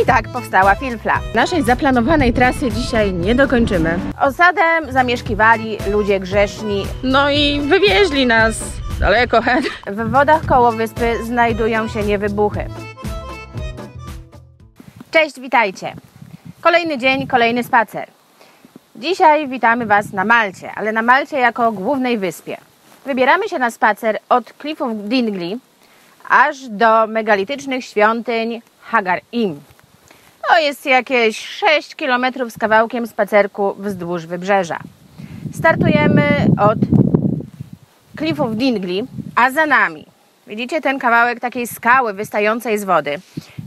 I tak powstała Filfla. Naszej zaplanowanej trasy dzisiaj nie dokończymy. Osadę zamieszkiwali ludzie grzeszni. No i wywieźli nas daleko. W wodach koło wyspy znajdują się niewybuchy. Cześć, witajcie. Kolejny dzień, kolejny spacer. Dzisiaj witamy Was na Malcie, ale na Malcie jako głównej wyspie. Wybieramy się na spacer od klifów Dingley aż do megalitycznych świątyń Hagar Im. To jest jakieś 6 km z kawałkiem spacerku wzdłuż wybrzeża. Startujemy od klifów Dingley, a za nami, widzicie ten kawałek takiej skały wystającej z wody?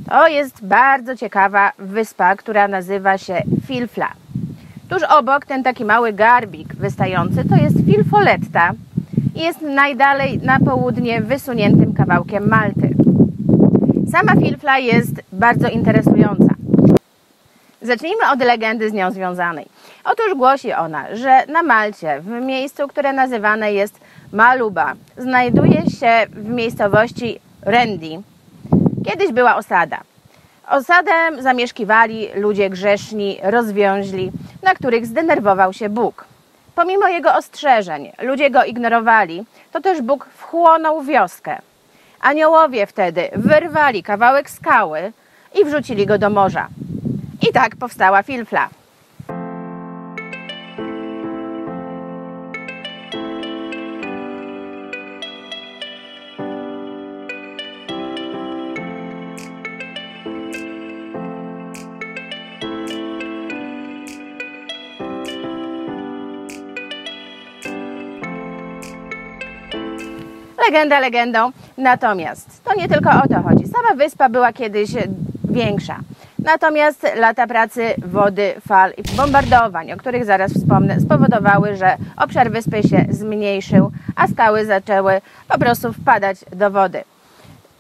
To jest bardzo ciekawa wyspa, która nazywa się Filfla. Tuż obok ten taki mały garbik wystający to jest Filfoletta i jest najdalej na południe wysuniętym kawałkiem Malty. Sama Filfla jest bardzo interesująca. Zacznijmy od legendy z nią związanej. Otóż głosi ona, że na Malcie, w miejscu, które nazywane jest Maluba, znajduje się w miejscowości Randy. Kiedyś była osada. Osadę zamieszkiwali ludzie grzeszni, rozwiąźli, na których zdenerwował się Bóg. Pomimo jego ostrzeżeń, ludzie go ignorowali, to też Bóg wchłonął wioskę. Aniołowie wtedy wyrwali kawałek skały i wrzucili go do morza. I tak powstała Filfla. Legenda legendą, natomiast to nie tylko o to chodzi. Sama wyspa była kiedyś większa. Natomiast lata pracy wody, fal i bombardowań, o których zaraz wspomnę, spowodowały, że obszar wyspy się zmniejszył, a skały zaczęły po prostu wpadać do wody.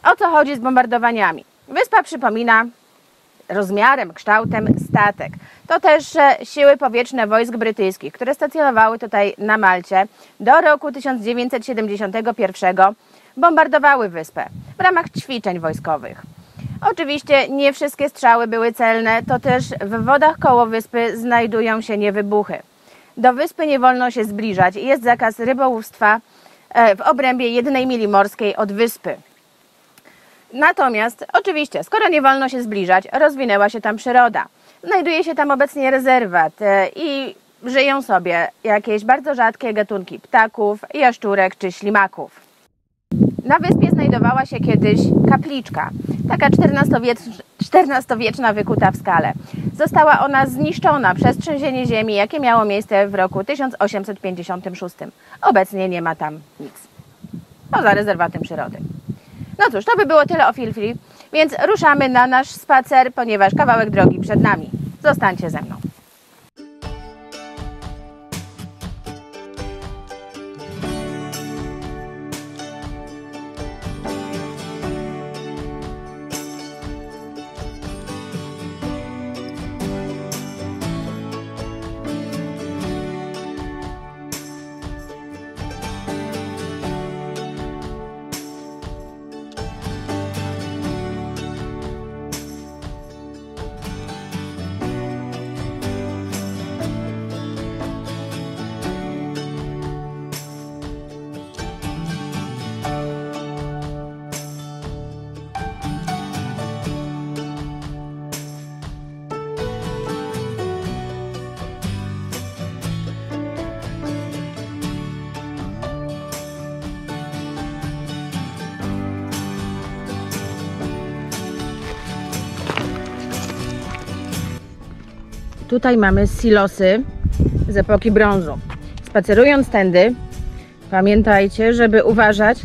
O co chodzi z bombardowaniami? Wyspa przypomina rozmiarem, kształtem statek. To też siły powietrzne wojsk brytyjskich, które stacjonowały tutaj na Malcie do roku 1971 bombardowały wyspę w ramach ćwiczeń wojskowych. Oczywiście nie wszystkie strzały były celne, to też w wodach koło wyspy znajdują się niewybuchy. Do wyspy nie wolno się zbliżać i jest zakaz rybołówstwa w obrębie 1 mili morskiej od wyspy. Natomiast oczywiście, skoro nie wolno się zbliżać, rozwinęła się tam przyroda. Znajduje się tam obecnie rezerwat i żyją sobie jakieś bardzo rzadkie gatunki ptaków, jaszczurek czy ślimaków. Na wyspie znajdowała się kiedyś kapliczka, taka XIV-wieczna wykuta w skale. Została ona zniszczona przez trzęsienie ziemi, jakie miało miejsce w roku 1856. Obecnie nie ma tam nic, poza rezerwatem przyrody. No cóż, to by było tyle o Filfli, więc ruszamy na nasz spacer, ponieważ kawałek drogi przed nami. Zostańcie ze mną. Tutaj mamy silosy z epoki brązu. Spacerując tędy, pamiętajcie, żeby uważać,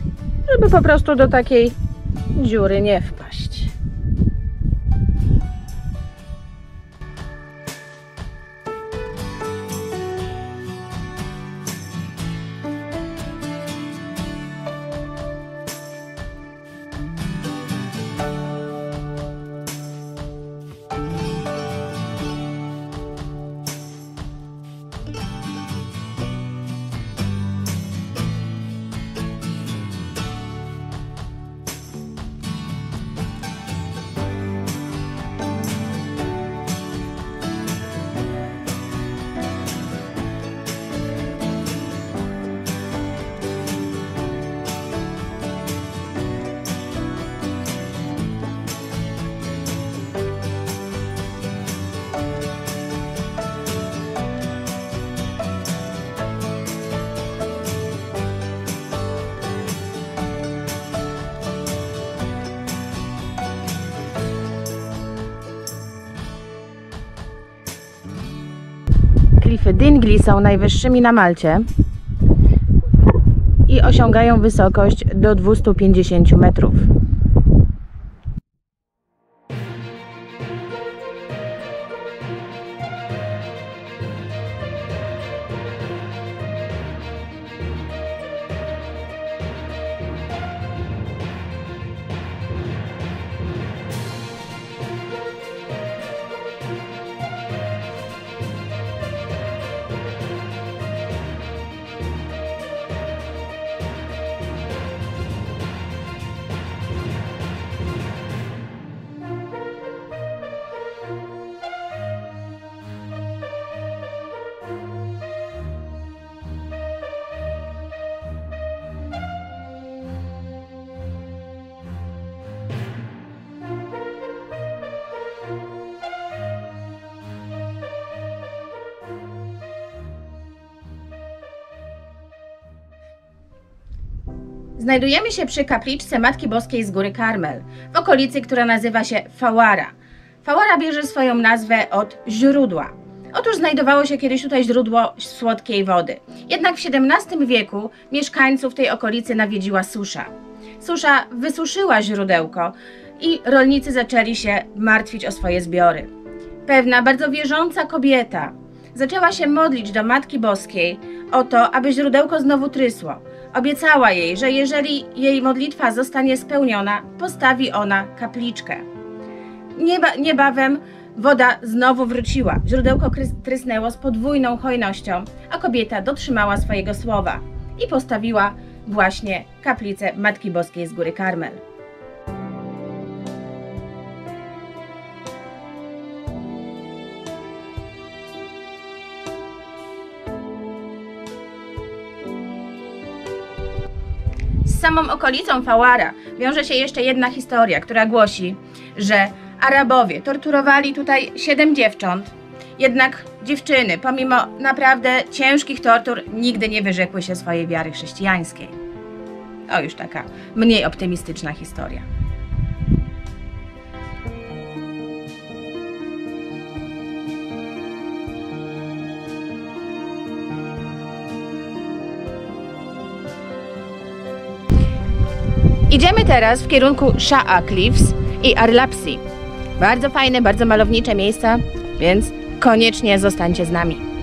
żeby po prostu do takiej dziury nie wpaść. klify Dingley są najwyższymi na Malcie i osiągają wysokość do 250 metrów. Znajdujemy się przy kapliczce Matki Boskiej z Góry Karmel, w okolicy, która nazywa się Fawara. Fawara bierze swoją nazwę od źródła. Otóż znajdowało się kiedyś tutaj źródło słodkiej wody. Jednak w XVII wieku mieszkańców tej okolicy nawiedziła susza. Susza wysuszyła źródełko i rolnicy zaczęli się martwić o swoje zbiory. Pewna bardzo wierząca kobieta zaczęła się modlić do Matki Boskiej o to, aby źródełko znowu trysło. Obiecała jej, że jeżeli jej modlitwa zostanie spełniona, postawi ona kapliczkę. Niebawem woda znowu wróciła. Źródełko trysnęło z podwójną hojnością, a kobieta dotrzymała swojego słowa i postawiła właśnie kaplicę Matki Boskiej z Góry Karmel. Z samą okolicą Fawara wiąże się jeszcze jedna historia, która głosi, że Arabowie torturowali tutaj 7 dziewcząt, jednak dziewczyny, pomimo naprawdę ciężkich tortur, nigdy nie wyrzekły się swojej wiary chrześcijańskiej. To już taka mniej optymistyczna historia. Idziemy teraz w kierunku Sha'a Cliffs i Arlapsi. Bardzo fajne, bardzo malownicze miejsca, więc koniecznie zostańcie z nami.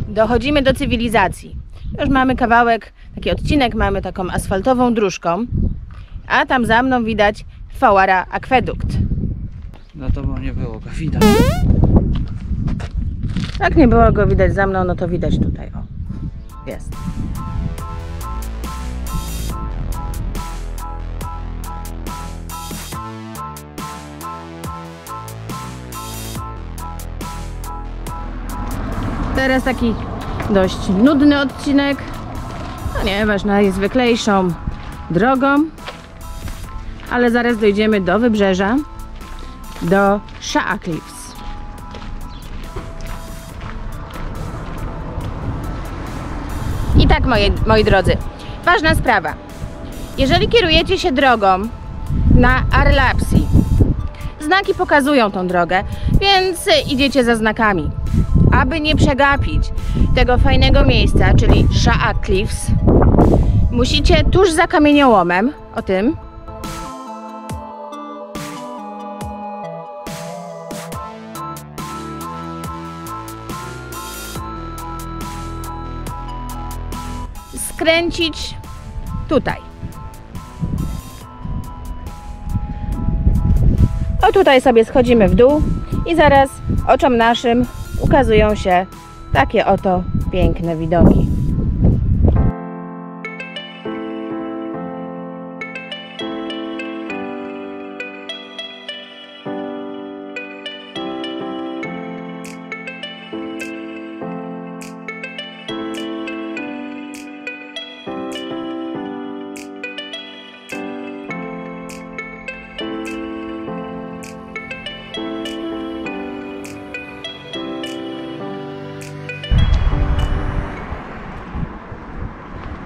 Dochodzimy do cywilizacji. Już mamy kawałek, taki odcinek, mamy taką asfaltową dróżką, a tam za mną widać Fawara Aqueduct. No to nie było go widać. Jak nie było go widać za mną, no to widać tutaj. O, jest. Teraz taki dość nudny odcinek, ponieważ najzwyklejszą drogą, ale zaraz dojdziemy do wybrzeża, do Sha'a Cliffs. I tak, moi drodzy, ważna sprawa. Jeżeli kierujecie się drogą na Arlapsi, znaki pokazują tą drogę, więc idziecie za znakami. Aby nie przegapić tego fajnego miejsca, czyli Sha'a Cliffs, musicie tuż za kamieniołomem, o tym, skręcić tutaj. O, tutaj sobie schodzimy w dół i zaraz oczom naszym ukazują się takie oto piękne widoki.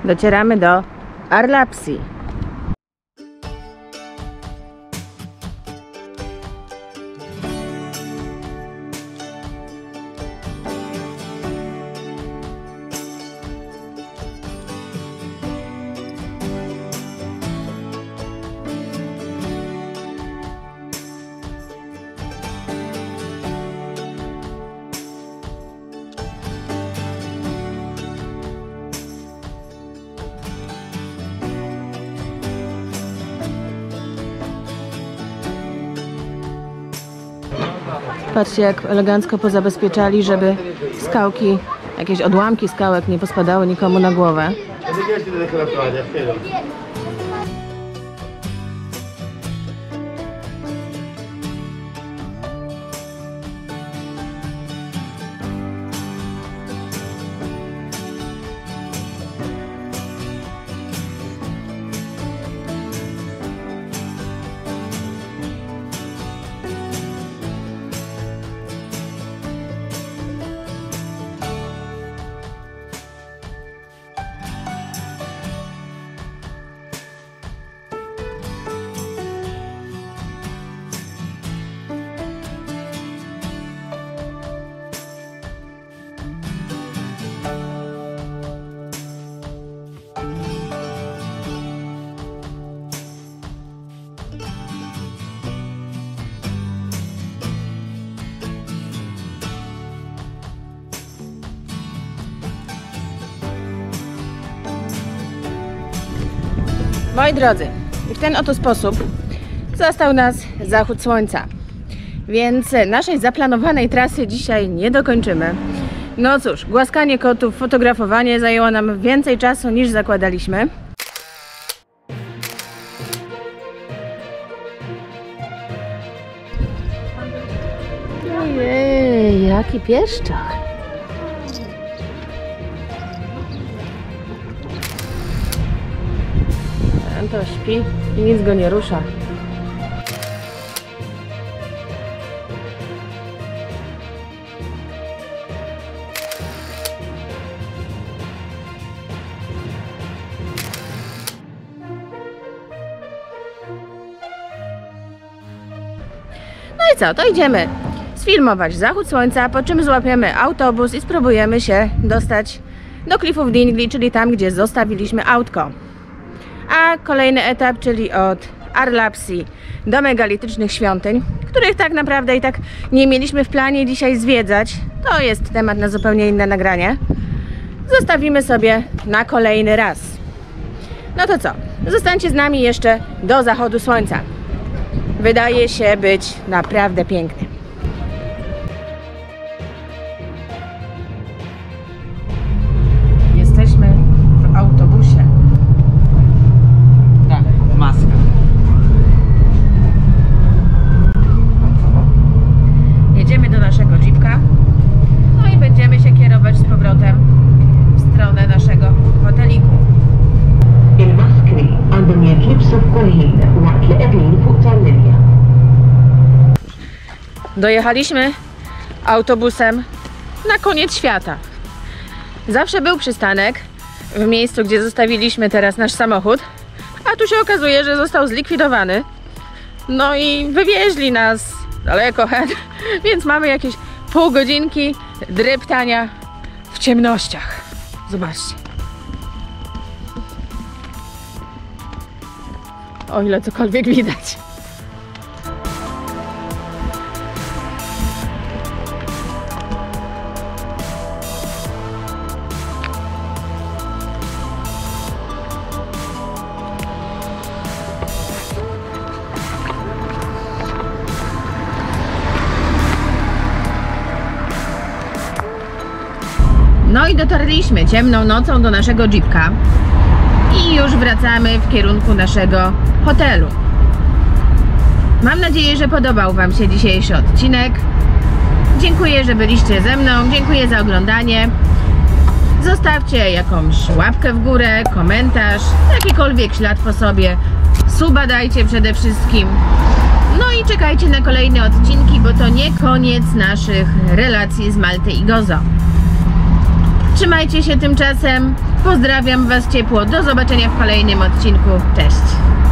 Docieramy do Arlapsi. Patrzcie, jak elegancko pozabezpieczali, żeby skałki, jakieś odłamki skałek nie pospadały nikomu na głowę. Moi drodzy, w ten oto sposób zastał nas zachód słońca, więc naszej zaplanowanej trasy dzisiaj nie dokończymy. No cóż, głaskanie kotów, fotografowanie zajęło nam więcej czasu niż zakładaliśmy. Ojej, jaki pieszczak! Ten to śpi i nic go nie rusza. No i co, to idziemy sfilmować zachód słońca, po czym złapiemy autobus i spróbujemy się dostać do Cliffów Dingley, czyli tam, gdzie zostawiliśmy autko. A kolejny etap, czyli od Arlapsi do megalitycznych świątyń, których tak naprawdę i tak nie mieliśmy w planie dzisiaj zwiedzać. To jest temat na zupełnie inne nagranie. Zostawimy sobie na kolejny raz. No to co? Zostańcie z nami jeszcze do zachodu słońca. Wydaje się być naprawdę piękny. Jesteśmy w autobusie. Tak, maska. Jedziemy do naszego jeepka. No i będziemy się kierować z powrotem w stronę naszego hoteliku. Dojechaliśmy autobusem na koniec świata. Zawsze był przystanek w miejscu, gdzie zostawiliśmy teraz nasz samochód, a tu się okazuje, że został zlikwidowany. No i wywieźli nas daleko, więc mamy jakieś pół godzinki dreptania w ciemnościach. Zobaczcie. O ile cokolwiek widać. No i dotarliśmy ciemną nocą do naszego jeepka i już wracamy w kierunku naszego hotelu. Mam nadzieję, że podobał Wam się dzisiejszy odcinek. Dziękuję, że byliście ze mną. Dziękuję za oglądanie. Zostawcie jakąś łapkę w górę, komentarz, jakikolwiek ślad po sobie. Suba dajcie przede wszystkim. No i czekajcie na kolejne odcinki, bo to nie koniec naszych relacji z Malty i Gozo. Trzymajcie się tymczasem. Pozdrawiam Was ciepło. Do zobaczenia w kolejnym odcinku. Cześć!